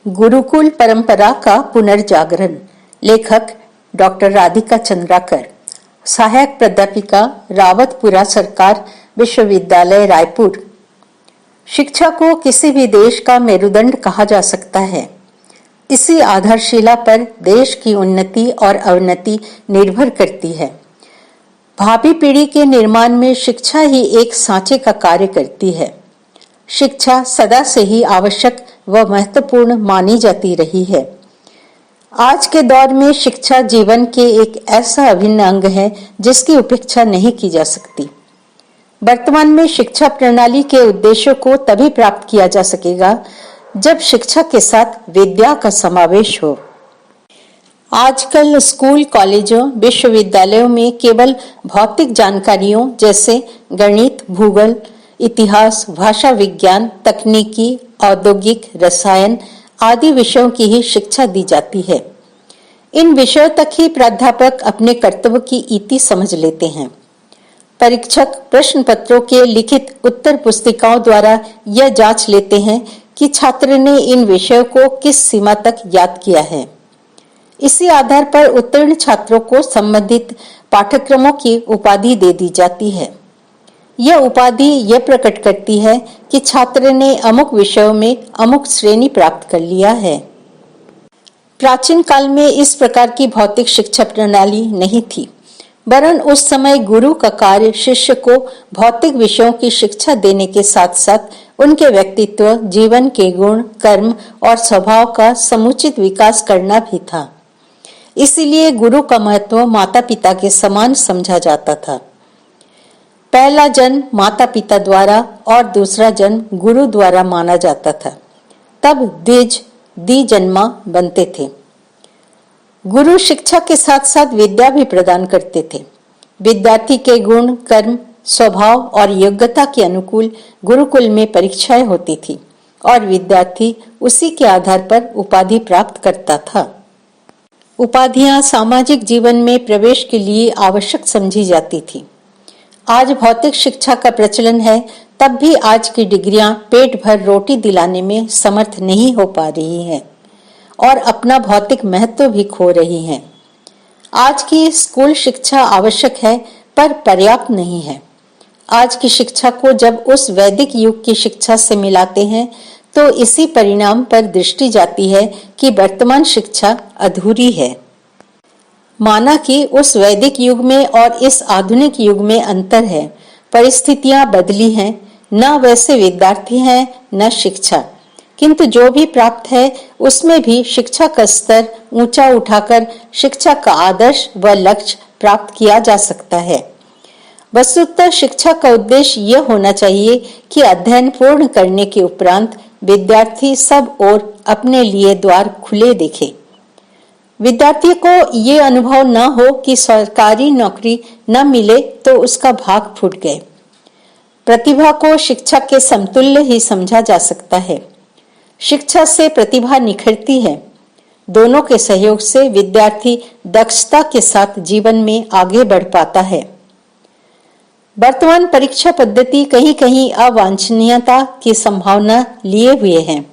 गुरुकुल परंपरा का पुनर्जागरण। लेखक डॉक्टर राधिका चंद्राकर। सहायक प्राध्यापिका, रावतपुरा सरकार विश्वविद्यालय, रायपुर। शिक्षा को किसी भी देश का मेरुदंड कहा जा सकता है। इसी आधारशिला पर देश की उन्नति और अवनति निर्भर करती है। भावी पीढ़ी के निर्माण में शिक्षा ही एक सांचे का कार्य करती है। शिक्षा सदा से ही आवश्यक व महत्वपूर्ण मानी जाती रही है। आज के दौर में शिक्षा जीवन के एक ऐसा अभिन्न अंग है जिसकी उपेक्षा नहीं की जा सकती। वर्तमान में शिक्षा प्रणाली के उद्देश्यों को तभी प्राप्त किया जा सकेगा जब शिक्षा के साथ विद्या का समावेश हो। आजकल स्कूल, कॉलेजों, विश्वविद्यालयों में केवल भौतिक जानकारियों जैसे गणित, भूगोल, इतिहास, भाषा विज्ञान, तकनीकी, औद्योगिक, रसायन आदि विषयों की ही शिक्षा दी जाती है। इन विषयों तक ही प्राध्यापक अपने कर्तव्य की इति समझ लेते हैं। परीक्षक प्रश्न पत्रों के लिखित उत्तर पुस्तिकाओं द्वारा यह जांच लेते हैं कि छात्र ने इन विषयों को किस सीमा तक याद किया है। इसी आधार पर उत्तीर्ण छात्रों को संबंधित पाठ्यक्रमों की उपाधि दे दी जाती है। यह उपाधि यह प्रकट करती है कि छात्र ने अमुक विषयों में अमुक श्रेणी प्राप्त कर लिया है। प्राचीन काल में इस प्रकार की भौतिक शिक्षा प्रणाली नहीं थी, वरन उस समय गुरु का कार्य शिष्य को भौतिक विषयों की शिक्षा देने के साथ साथ उनके व्यक्तित्व, जीवन के गुण, कर्म और स्वभाव का समुचित विकास करना भी था। इसीलिए गुरु का महत्व माता पिता के समान समझा जाता था। पहला जन्म माता पिता द्वारा और दूसरा जन्म गुरु द्वारा माना जाता था। तब द्विज द्विजन्मा बनते थे। गुरु शिक्षा के साथ साथ विद्या भी प्रदान करते थे। विद्यार्थी के गुण, कर्म, स्वभाव और योग्यता के अनुकूल गुरुकुल में परीक्षाएं होती थी और विद्यार्थी उसी के आधार पर उपाधि प्राप्त करता था। उपाधियां सामाजिक जीवन में प्रवेश के लिए आवश्यक समझी जाती थी। आज भौतिक शिक्षा का प्रचलन है, तब भी आज की डिग्रियां पेट भर रोटी दिलाने में समर्थ नहीं हो पा रही हैं और अपना भौतिक महत्व भी खो रही हैं। आज की स्कूल शिक्षा आवश्यक है पर पर्याप्त नहीं है। आज की शिक्षा को जब उस वैदिक युग की शिक्षा से मिलाते हैं तो इसी परिणाम पर दृष्टि जाती है कि वर्तमान शिक्षा अधूरी है। माना कि उस वैदिक युग में और इस आधुनिक युग में अंतर है। परिस्थितियां बदली हैं, न वैसे विद्यार्थी हैं न शिक्षा, किंतु जो भी प्राप्त है उसमें भी शिक्षा का स्तर ऊंचा उठाकर शिक्षा का आदर्श व लक्ष्य प्राप्त किया जा सकता है। वस्तुतः शिक्षा का उद्देश्य यह होना चाहिए कि अध्ययन पूर्ण करने के उपरांत विद्यार्थी सब ओर अपने लिए द्वार खुले देखे। विद्यार्थी को ये अनुभव न हो कि सरकारी नौकरी न मिले तो उसका भाग फूट गए। प्रतिभा को शिक्षा के समतुल्य ही समझा जा सकता है। शिक्षा से प्रतिभा निखरती है। दोनों के सहयोग से विद्यार्थी दक्षता के साथ जीवन में आगे बढ़ पाता है। वर्तमान परीक्षा पद्धति कहीं कहीं अवांछनीयता की संभावना लिए हुए है।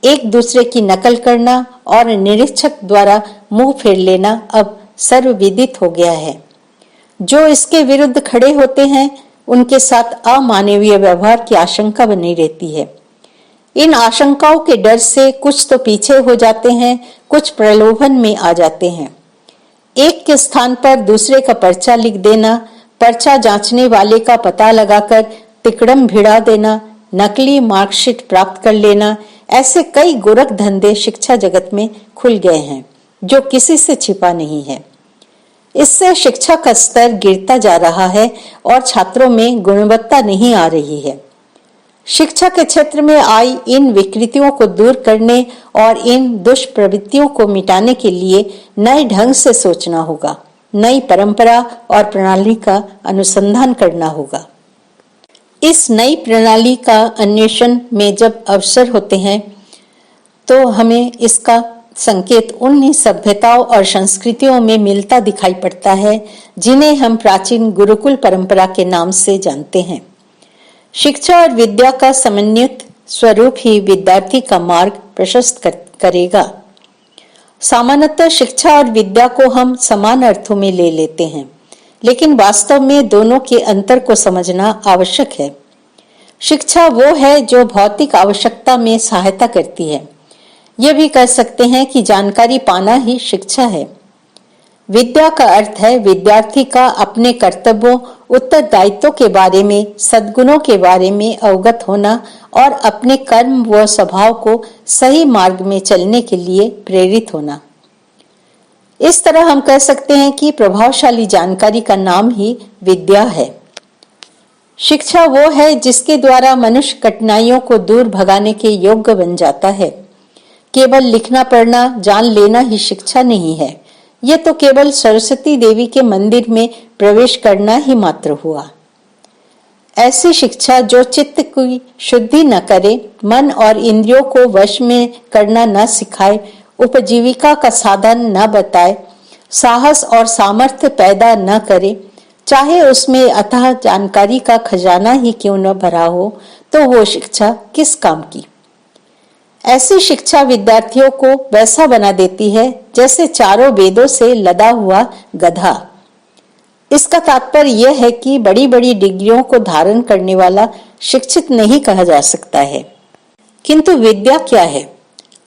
एक दूसरे की नकल करना और निरीक्षक द्वारा मुंह फेर लेना अब सर्वविदित हो गया है। जो इसके विरुद्ध खड़े होते हैं उनके साथ अमानवीय व्यवहार की आशंका बनी रहती है। इन आशंकाओं के डर से कुछ तो पीछे हो जाते हैं, कुछ प्रलोभन में आ जाते हैं। एक के स्थान पर दूसरे का पर्चा लिख देना, पर्चा जांचने वाले का पता लगाकर तिकड़म भिड़ा देना, नकली मार्कशीट प्राप्त कर लेना, ऐसे कई गोरख धंधे शिक्षा जगत में खुल गए हैं जो किसी से छिपा नहीं है। इससे शिक्षा का स्तर गिरता जा रहा है और छात्रों में गुणवत्ता नहीं आ रही है। शिक्षा के क्षेत्र में आई इन विकृतियों को दूर करने और इन दुष्प्रवृत्तियों को मिटाने के लिए नए ढंग से सोचना होगा, नई परंपरा और प्रणाली का अनुसंधान करना होगा। इस नई प्रणाली का अन्वेषण में जब अवसर होते हैं तो हमें इसका संकेत उन सभ्यताओं और संस्कृतियों में मिलता दिखाई पड़ता है जिन्हें हम प्राचीन गुरुकुल परंपरा के नाम से जानते हैं। शिक्षा और विद्या का समन्वित स्वरूप ही विद्यार्थी का मार्ग प्रशस्त करेगा। सामान्यतः शिक्षा और विद्या को हम समान अर्थों में ले लेते हैं, लेकिन वास्तव में दोनों के अंतर को समझना आवश्यक है। शिक्षा वो है जो भौतिक आवश्यकता में सहायता करती है। यह भी कह सकते हैं कि जानकारी पाना ही शिक्षा है। विद्या का अर्थ है विद्यार्थी का अपने कर्तव्यों, उत्तरदायित्वों के बारे में, सद्गुणों के बारे में अवगत होना और अपने कर्म व स्वभाव को सही मार्ग में चलने के लिए प्रेरित होना। इस तरह हम कह सकते हैं कि प्रभावशाली जानकारी का नाम ही विद्या है। शिक्षा वो है जिसके द्वारा मनुष्य कठिनाइयों को दूर भगाने के योग्य बन जाता है। केवल लिखना पढ़ना जान लेना ही शिक्षा नहीं है। यह तो केवल सरस्वती देवी के मंदिर में प्रवेश करना ही मात्र हुआ। ऐसी शिक्षा जो चित्त की शुद्धि न करे, मन और इंद्रियों को वश में करना न सिखाए, उपजीविका का साधन न बताए, साहस और सामर्थ्य पैदा न करे, चाहे उसमें अथाह जानकारी का खजाना ही क्यों न भरा हो, तो वो शिक्षा किस काम की। ऐसी शिक्षा विद्यार्थियों को वैसा बना देती है जैसे चारों वेदों से लदा हुआ गधा। इसका तात्पर्य यह है कि बड़ी बड़ी डिग्रियों को धारण करने वाला शिक्षित नहीं कहा जा सकता है। किंतु विद्या क्या है?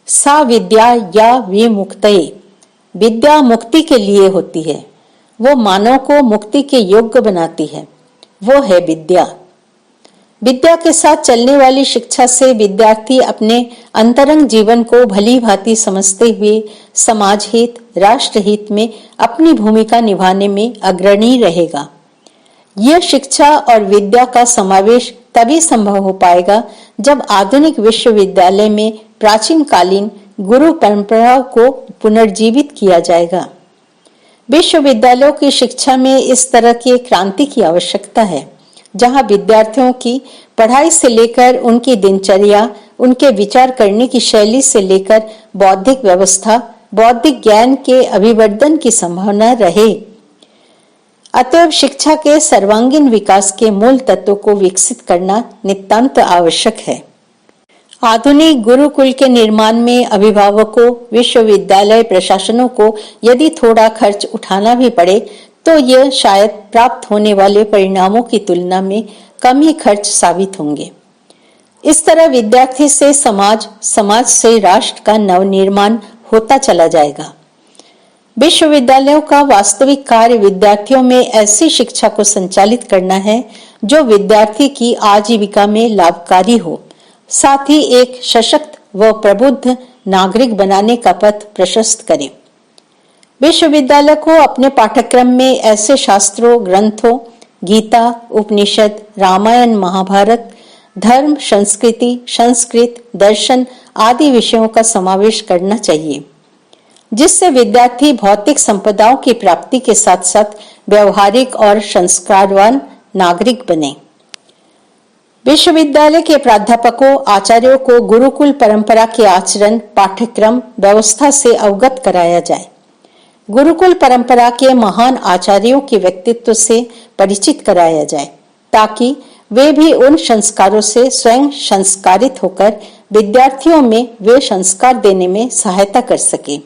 सा विद्या या विमुक्तये। विद्या मुक्ति के लिए होती है। वो मानव को मुक्ति के योग्य बनाती है। वो है विद्या। विद्या के साथ चलने वाली शिक्षा से विद्यार्थी अपने अंतरंग जीवन को भली भांति समझते हुए समाज हित, राष्ट्र हित में अपनी भूमिका निभाने में अग्रणी रहेगा। यह शिक्षा और विद्या का समावेश तभी संभव हो पाएगा जब आधुनिक विश्वविद्यालय में प्राचीन कालीन गुरु परंपराओं को पुनर्जीवित किया जाएगा। विश्वविद्यालयों की शिक्षा में इस तरह की क्रांति की आवश्यकता है, जहां विद्यार्थियों की पढ़ाई से लेकर उनकी दिनचर्या, उनके विचार करने की शैली से लेकर बौद्धिक व्यवस्था, बौद्धिक ज्ञान के अभिवर्धन की संभावना रहे। अतएव शिक्षा के सर्वांगीण विकास के मूल तत्वों को विकसित करना नितांत आवश्यक है। आधुनिक गुरुकुल के निर्माण में अभिभावकों, विश्वविद्यालय प्रशासनों को यदि थोड़ा खर्च उठाना भी पड़े तो यह शायद प्राप्त होने वाले परिणामों की तुलना में कम ही खर्च साबित होंगे। इस तरह विद्यार्थी से समाज, समाज से राष्ट्र का नवनिर्माण होता चला जाएगा। विश्वविद्यालयों का वास्तविक कार्य विद्यार्थियों में ऐसी शिक्षा को संचालित करना है जो विद्यार्थी की आजीविका में लाभकारी हो, साथ ही एक सशक्त व प्रबुद्ध नागरिक बनाने का पथ प्रशस्त करे। विश्वविद्यालय को अपने पाठ्यक्रम में ऐसे शास्त्रों, ग्रंथों, गीता, उपनिषद, रामायण, महाभारत, धर्म, संस्कृति, संस्कृत, दर्शन आदि विषयों का समावेश करना चाहिए, जिससे विद्यार्थी भौतिक संपदाओं की प्राप्ति के साथ साथ व्यवहारिक और संस्कारवान नागरिक बने। विश्वविद्यालय के प्राध्यापकों, आचार्यों को गुरुकुल परंपरा के आचरण, पाठ्यक्रम, व्यवस्था से अवगत कराया जाए। गुरुकुल परंपरा के महान आचार्यों के व्यक्तित्व से परिचित कराया जाए, ताकि वे भी उन संस्कारों से स्वयं संस्कारित होकर विद्यार्थियों में वे संस्कार देने में सहायता कर सके।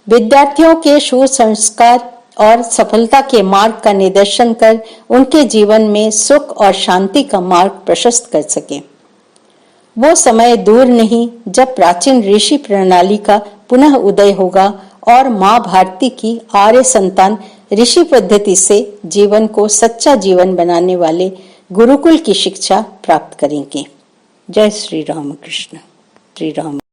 विद्यार्थियों के सुसंस्कार और सफलता के मार्ग का निर्देशन कर उनके जीवन में सुख और शांति का मार्ग प्रशस्त कर सके। वो समय दूर नहीं जब प्राचीन ऋषि प्रणाली का पुनः उदय होगा और माँ भारती की आर्य संतान ऋषि पद्धति से जीवन को सच्चा जीवन बनाने वाले गुरुकुल की शिक्षा प्राप्त करेंगे। जय श्री राम कृष्ण। श्री राम।